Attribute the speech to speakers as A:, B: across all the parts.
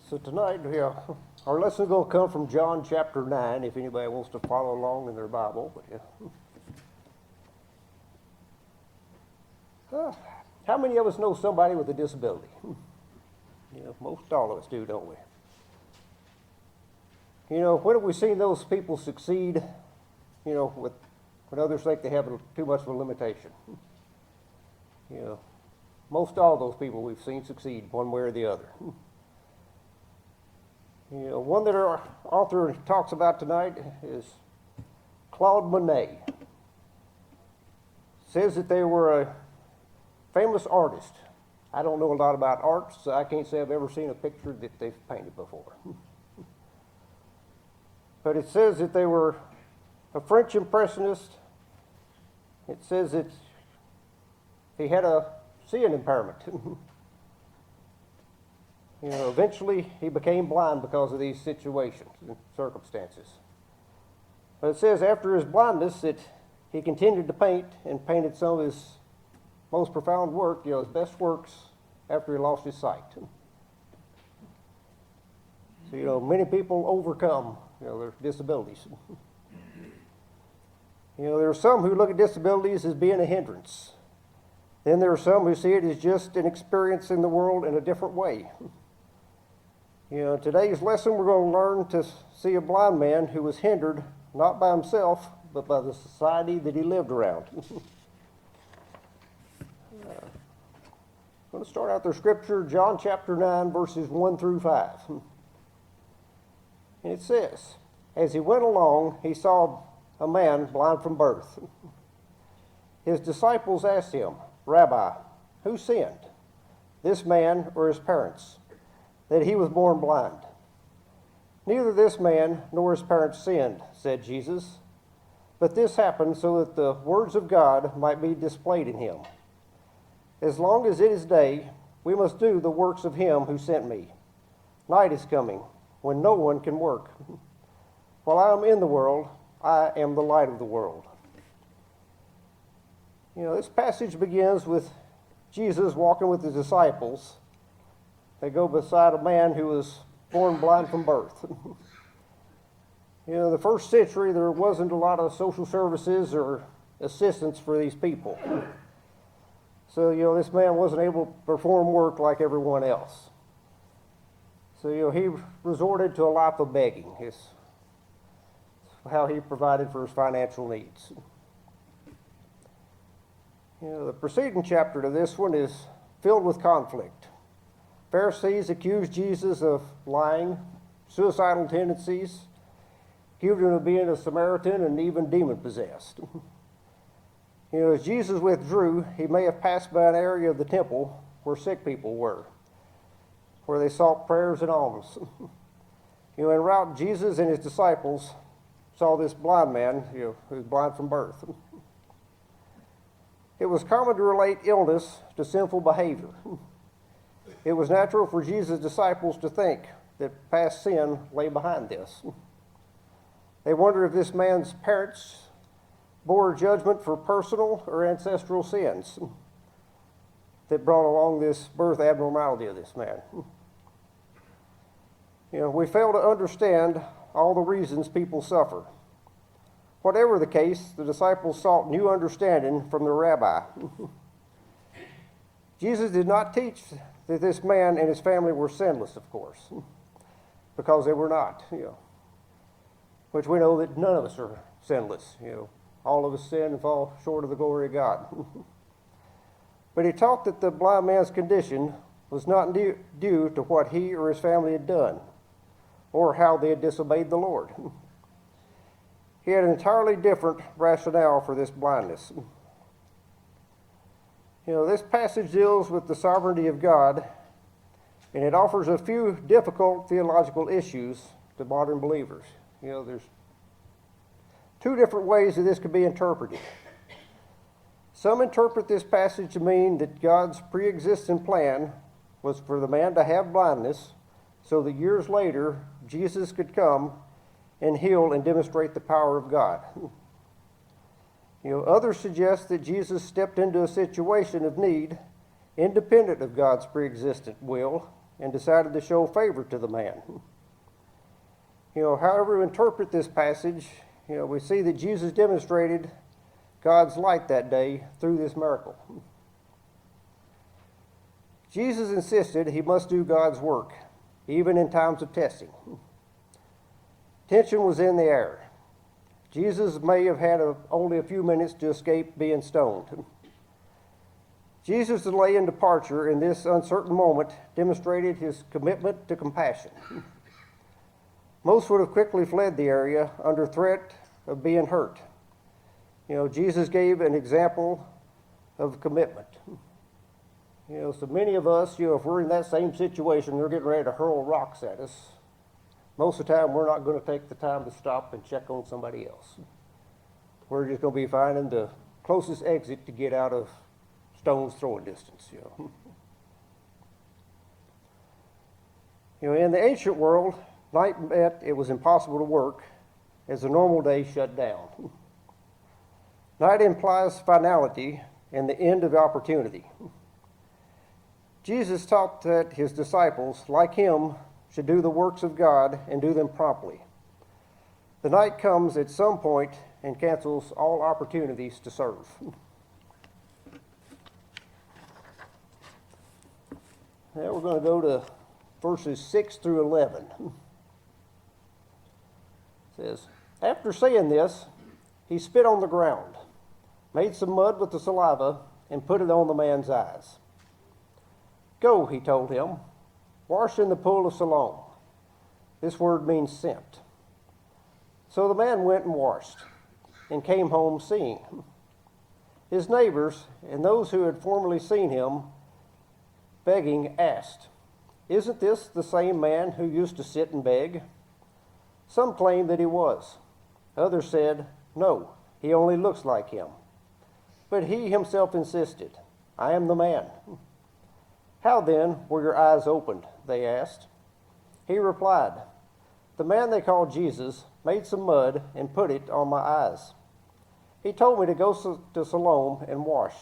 A: So tonight, our lesson is going to come from John chapter 9, if anybody wants to follow along in their Bible. How many of us know somebody with a disability? Most all of us do, don't we? When have we seen those people succeed, when others think they have too much of a limitation? Most all those people we've seen succeed one way or the other. One that our author talks about tonight is Claude Monet. Says that they were a famous artist. I don't know a lot about art, so I can't say I've ever seen a picture that they've painted before. But it says that they were a French impressionist. It says that he had a seeing impairment. Eventually he became blind because of these situations and circumstances. But it says after his blindness that he continued to paint and painted some of his most profound work, his best works, after he lost his sight. So, many people overcome, their disabilities. There are some who look at disabilities as being a hindrance. Then there are some who see it as just an experience in the world in a different way. Today's lesson we're going to learn to see a blind man who was hindered not by himself, but by the society that he lived around. I'm going to start out their scripture, John chapter 9, verses 1 through 5. And it says, as he went along, he saw a man blind from birth. His disciples asked him, Rabbi, who sinned, this man or his parents, that he was born blind? Neither this man nor his parents sinned, said Jesus, but this happened so that the words of God might be displayed in him. As long as it is day, we must do the works of him who sent me. Night is coming, when no one can work. While I am in the world, I am the light of the world. This passage begins with Jesus walking with his disciples. They go beside a man who was born blind from birth. The first century, there wasn't a lot of social services or assistance for these people. So, this man wasn't able to perform work like everyone else. So, he resorted to a life of begging. It's how he provided for his financial needs. The preceding chapter to this one is filled with conflict. Pharisees accused Jesus of lying, suicidal tendencies, accused him of being a Samaritan and even demon-possessed. As Jesus withdrew, he may have passed by an area of the temple where sick people were, where they sought prayers and alms. En route, Jesus and his disciples saw this blind man, who's blind from birth. It was common to relate illness to sinful behavior. It was natural for Jesus' disciples to think that past sin lay behind this. They wondered if this man's parents bore judgment for personal or ancestral sins that brought along this birth abnormality of this man. We fail to understand all the reasons people suffer. Whatever the case, the disciples sought new understanding from the rabbi. Jesus did not teach that this man and his family were sinless, of course, because they were not, which we know that none of us are sinless. All of us sin and fall short of the glory of God. But he taught that the blind man's condition was not due to what he or his family had done or how they had disobeyed the Lord. He had an entirely different rationale for this blindness. This passage deals with the sovereignty of God, and it offers a few difficult theological issues to modern believers. There's two different ways that this could be interpreted. Some interpret this passage to mean that God's pre-existing plan was for the man to have blindness so that years later Jesus could come and heal and demonstrate the power of God. Others suggest that Jesus stepped into a situation of need independent of God's pre-existent will and decided to show favor to the man. However we interpret this passage, we see that Jesus demonstrated God's light that day through this miracle. Jesus insisted he must do God's work, even in times of testing. Tension was in the air. Jesus may have had only a few minutes to escape being stoned. Jesus' delay in departure in this uncertain moment demonstrated his commitment to compassion. Most would have quickly fled the area under threat of being hurt. Jesus gave an example of commitment. So many of us, if we're in that same situation, they're getting ready to hurl rocks at us. Most of the time, we're not going to take the time to stop and check on somebody else. We're just going to be finding the closest exit to get out of stone's throwing distance. In the ancient world, night meant it was impossible to work as the normal day shut down. Night implies finality and the end of opportunity. Jesus taught that his disciples, like him, should do the works of God and do them promptly. The night comes at some point and cancels all opportunities to serve. Now we're going to go to verses 6 through 11. It says, after saying this, he spit on the ground, made some mud with the saliva, and put it on the man's eyes. Go, he told him, wash in the pool of Siloam. This word means sent. So the man went and washed, and came home seeing. His neighbors and those who had formerly seen him begging asked, isn't this the same man who used to sit and beg? Some claimed that he was. Others said, no, he only looks like him. But he himself insisted, I am the man. How then were your eyes opened? They asked. He replied, the man they called Jesus made some mud and put it on my eyes. He told me to go to Siloam and wash.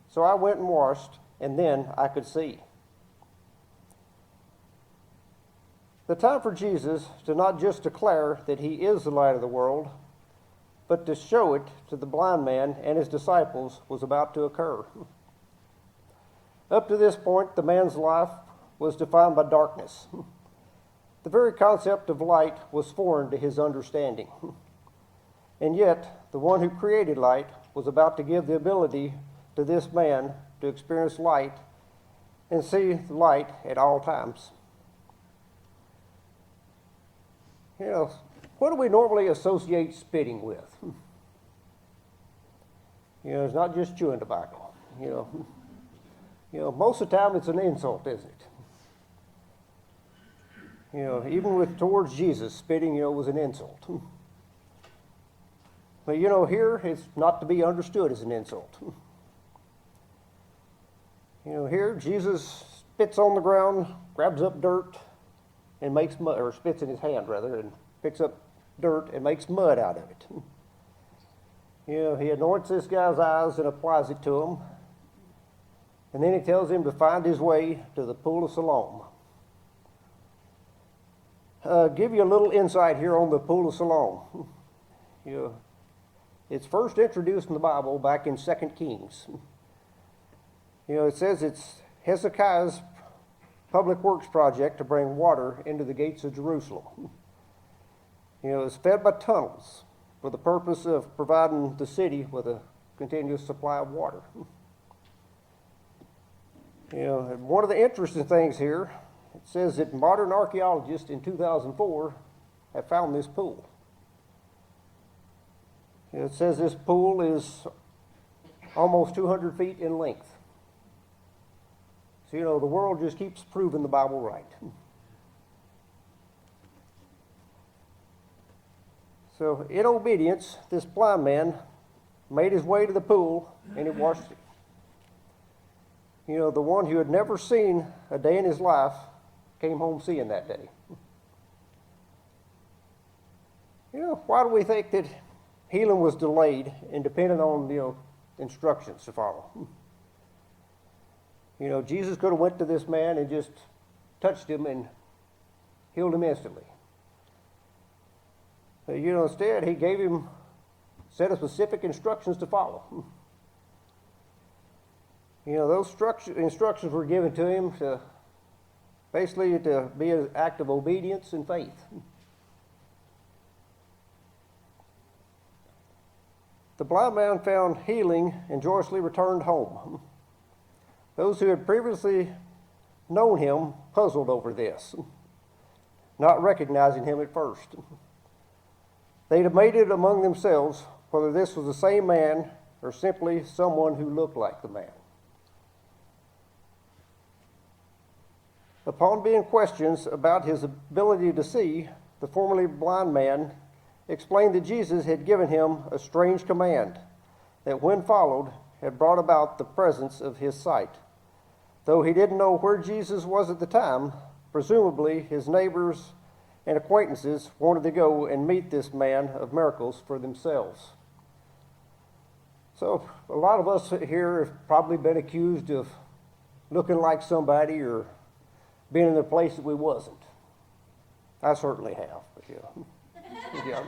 A: So I went and washed, and then I could see. The time for Jesus to not just declare that he is the light of the world, but to show it to the blind man and his disciples was about to occur. Up to this point, the man's life was defined by darkness. The very concept of light was foreign to his understanding. And yet, the one who created light was about to give the ability to this man to experience light and see the light at all times. What do we normally associate spitting with? It's not just chewing tobacco. Most of the time it's an insult, isn't it? Even towards Jesus, spitting, was an insult. But here it's not to be understood as an insult. Here Jesus spits on the ground, grabs up dirt, and makes mud, or spits in his hand rather, and picks up dirt and makes mud out of it. He anoints this guy's eyes and applies it to him. And then he tells him to find his way to the pool of Siloam. Give you a little insight here on the pool of Siloam. It's first introduced in the Bible back in 2 Kings. It says it's Hezekiah's public works project to bring water into the gates of Jerusalem. It's fed by tunnels for the purpose of providing the city with a continuous supply of water. And one of the interesting things here, it says that modern archaeologists in 2004 have found this pool. It says this pool is almost 200 feet in length. So, the world just keeps proving the Bible right. So, in obedience, this blind man made his way to the pool and he washed it. The one who had never seen a day in his life came home seeing that day. Why do we think that healing was delayed and depended on, instructions to follow? Jesus could have went to this man and just touched him and healed him instantly. Instead, he gave him a set of specific instructions to follow. Those instructions were given to him to basically to be an act of obedience and faith. The blind man found healing and joyously returned home. Those who had previously known him puzzled over this, not recognizing him at first. They debated among themselves whether this was the same man or simply someone who looked like the man. Upon being questioned about his ability to see, the formerly blind man explained that Jesus had given him a strange command that, when followed, had brought about the presence of his sight. Though he didn't know where Jesus was at the time, presumably his neighbors and acquaintances wanted to go and meet this man of miracles for themselves. So a lot of us here have probably been accused of looking like somebody or being in a place that we wasn't. I certainly have, but yeah.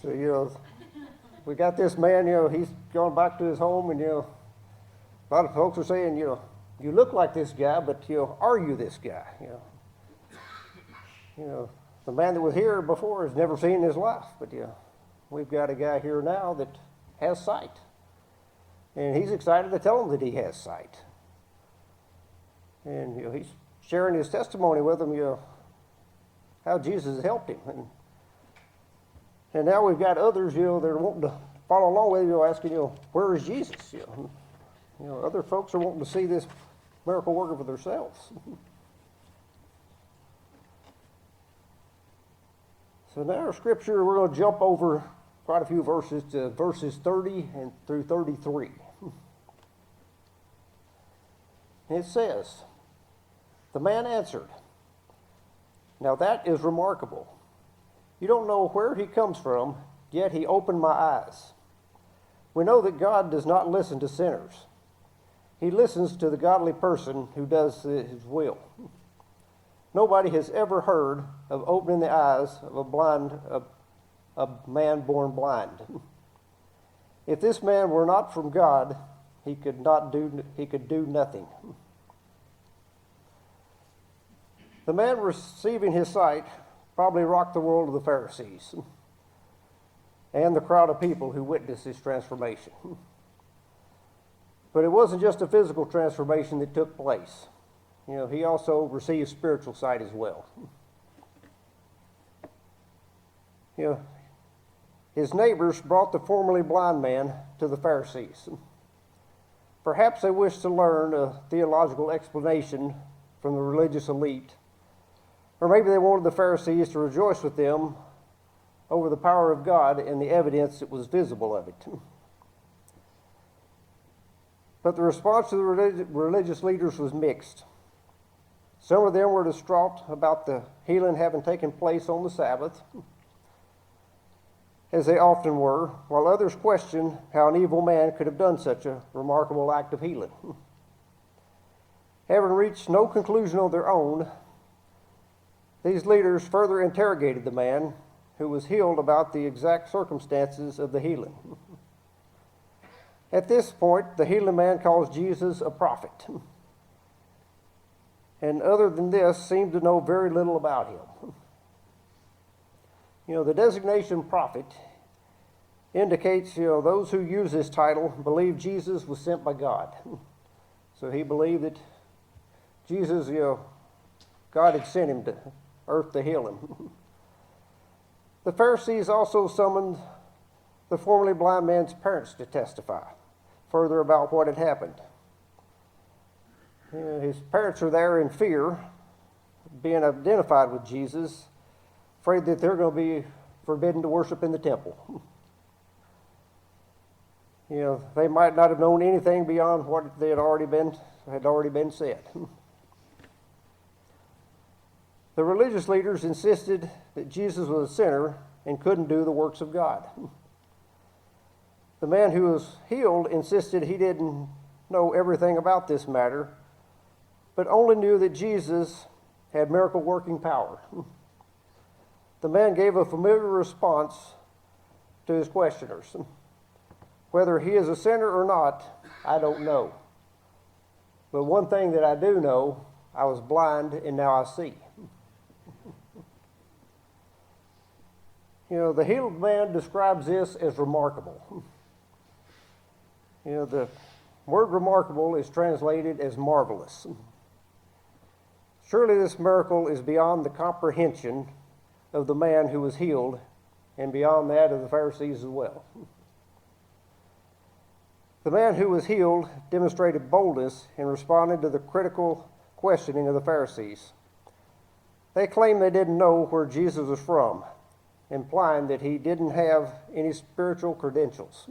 A: So, we got this man, he's gone back to his home, and, a lot of folks are saying, you look like this guy, but, are you this guy? The man that was here before has never seen his life, but, we've got a guy here now that has sight. And he's excited to tell him that he has sight. And, he's sharing his testimony with them, how Jesus has helped him. And now we've got others, that are wanting to follow along with him, asking, where is Jesus? Other folks are wanting to see this miracle worker for themselves. So now our scripture, we're going to jump over quite a few verses to verses 30 and through 33. It says, "The man answered, 'Now that is remarkable. You don't know where he comes from, yet he opened my eyes. We know that God does not listen to sinners. He listens to the godly person who does his will. Nobody has ever heard of opening the eyes of a man born blind. If this man were not from God, he could do nothing.'" The man receiving his sight probably rocked the world of the Pharisees and the crowd of people who witnessed his transformation. But it wasn't just a physical transformation that took place. He also received spiritual sight as well. His neighbors brought the formerly blind man to the Pharisees. Perhaps they wished to learn a theological explanation from the religious elite, or maybe they wanted the Pharisees to rejoice with them over the power of God and the evidence that was visible of it. But the response to the religious leaders was mixed. Some of them were distraught about the healing having taken place on the Sabbath, as they often were, while others questioned how an evil man could have done such a remarkable act of healing. Having reached no conclusion of their own, these leaders further interrogated the man who was healed about the exact circumstances of the healing. At this point, the healing man calls Jesus a prophet, and other than this, seemed to know very little about him. The designation prophet indicates, those who use this title believe Jesus was sent by God. So he believed that Jesus, God had sent him to earth to heal him. The Pharisees also summoned the formerly blind man's parents to testify further about what had happened. His parents are there in fear, being identified with Jesus, afraid that they're going to be forbidden to worship in the temple. They might not have known anything beyond what had already been said. The religious leaders insisted that Jesus was a sinner and couldn't do the works of God. The man who was healed insisted he didn't know everything about this matter, but only knew that Jesus had miracle working power. The man gave a familiar response to his questioners. Whether he is a sinner or not, I don't know. But one thing that I do know, I was blind and now I see. The healed man describes this as remarkable. The word remarkable is translated as marvelous. Surely this miracle is beyond the comprehension of the man who was healed and beyond that of the Pharisees as well. The man who was healed demonstrated boldness in responding to the critical questioning of the Pharisees. They claimed they didn't know where Jesus was from, implying that he didn't have any spiritual credentials.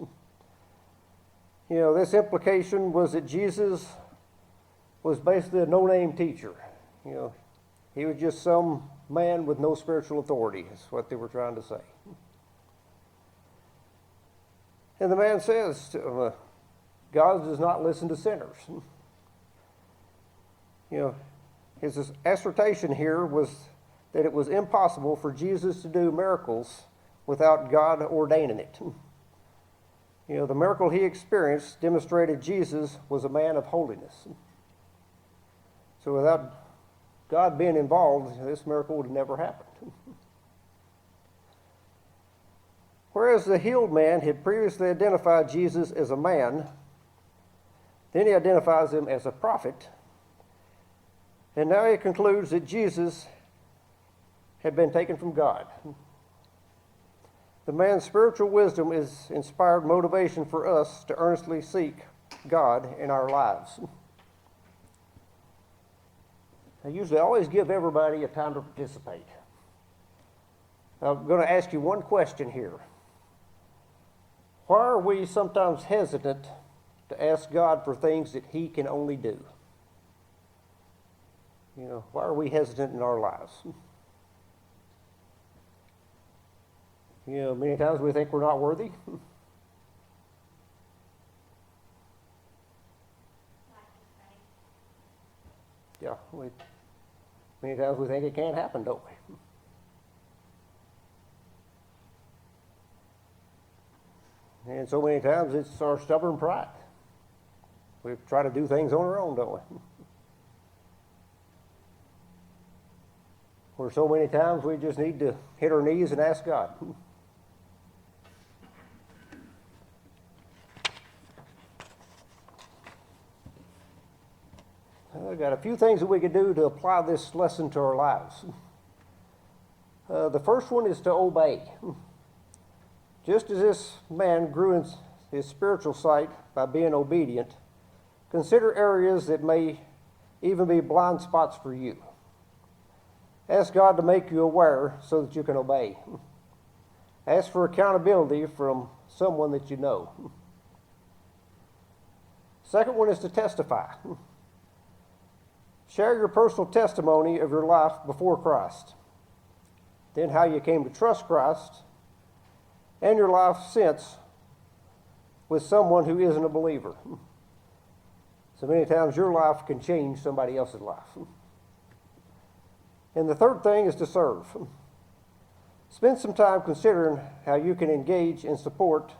A: This implication was that Jesus was basically a no-name teacher. He was just some man with no spiritual authority, is what they were trying to say. And the man says, God does not listen to sinners. His assertion here was that it was impossible for Jesus to do miracles without God ordaining it. The miracle he experienced demonstrated Jesus was a man of holiness. So without God being involved, this miracle would have never happened. Whereas the healed man had previously identified Jesus as a man, then he identifies him as a prophet, and now he concludes that Jesus had been taken from God. The man's spiritual wisdom is inspired motivation for us to earnestly seek God in our lives. I usually always give everybody a time to participate. I'm going to ask you one question here. Why are we sometimes hesitant to ask God for things that he can only do? Why are we hesitant in our lives? Many times we think we're not worthy. Yeah, many times we think it can't happen, don't we? And so many times it's our stubborn pride. We try to do things on our own, don't we? Or so many times we just need to hit our knees and ask God. I've got a few things that we could do to apply this lesson to our lives. The first one is to obey. Just as this man grew in his spiritual sight by being obedient, consider areas that may even be blind spots for you. Ask God to make you aware so that you can obey. Ask for accountability from someone that you know. Second one is to testify. Share your personal testimony of your life before Christ, then how you came to trust Christ, and your life since with someone who isn't a believer. So many times your life can change somebody else's life. And the third thing is to serve. Spend some time considering how you can engage and support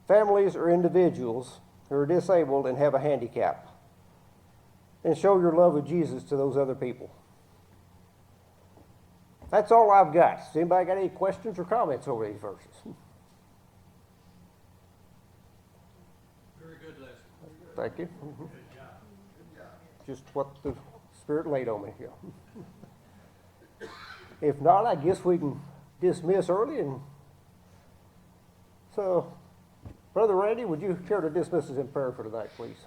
A: families or individuals who are disabled and have a handicap, and show your love of Jesus to those other people. That's all I've got. Has anybody got any questions or comments over these verses?
B: Very good lesson.
A: Thank you.
B: Good job. Good job.
A: Just what the Spirit laid on me. Yeah. If not, I guess we can dismiss early. And so, Brother Randy, would you care to dismiss us in prayer for tonight, please?